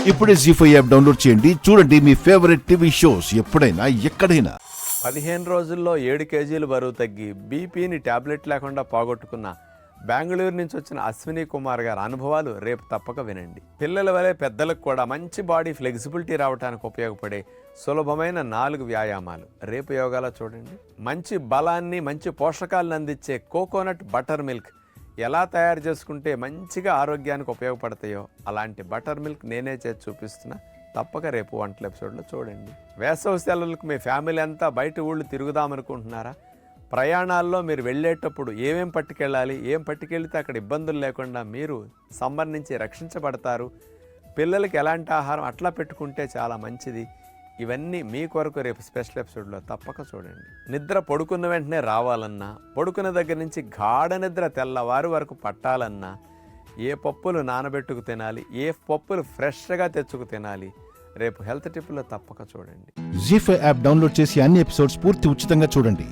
ఇప్పుడే జీ5 app download చేయండి. చూడండి మీ ఫేవరెట్ టీవీ షోస్ ఎప్పుడైనా ఎక్కడైనా. 15 రోజుల్లో 7 కేజీలు బరువు తగ్గి బీపీని టాబ్లెట్ లేకుండా పోగొట్టుకున్న బెంగళూరు నుంచి వచ్చిన అశ్విని కుమార్ గారి అనుభవాలు రేపు తప్పక వినండి. పిల్లల వలె పెద్దలకు కూడా మంచి బాడీ ఫ్లెక్సిబిలిటీ రావడానికి ఉపయోగపడే సులభమైన 4 వ్యాయామాలు రేపు యోగాలో చూడండి. మంచి బలాన్ని మంచి పోషకాలను అందించే కోకోనట్ బటర్ మిల్క్ ఎలా తయారు చేసుకుంటే మంచిగా ఆరోగ్యానికి ఉపయోగపడతాయో అలాంటి బటర్ మిల్క్ నేనే చేసి చూపిస్తున్నా. తప్పక రేపు వంటల ఎపిసోడ్లో చూడండి. వేసవి సెలవులకు మీ ఫ్యామిలీ అంతా బయట ఊళ్ళు తిరుగుదామనుకుంటున్నారా? ప్రయాణాల్లో మీరు వెళ్ళేటప్పుడు ఏమేం పట్టుకెళ్ళాలి, ఏం పట్టుకెళ్తే అక్కడ ఇబ్బందులు లేకుండా మీరు సమ్మర్ నుంచి రక్షించబడతారు. పిల్లలకి ఎలాంటి ఆహారం అట్లా పెట్టుకుంటే చాలా మంచిది. ఇవన్నీ మీ కొరకు రేపు స్పెషల్ ఎపిసోడ్లో తప్పక చూడండి. నిద్ర పడుకున్న వెంటనే రావాలన్నా, పడుకున్న దగ్గర నుంచి గాఢ నిద్ర తెల్లవారు వరకు పట్టాలన్నా ఏ పప్పులు నానబెట్టుకు తినాలి, ఏ పప్పులు ఫ్రెష్గా తెచ్చుకు తినాలి రేపు హెల్త్ టిప్లో తప్పక చూడండి. జీ5 యాప్ డౌన్లోడ్ చేసి అన్ని ఎపిసోడ్స్ పూర్తి ఉచితంగా చూడండి.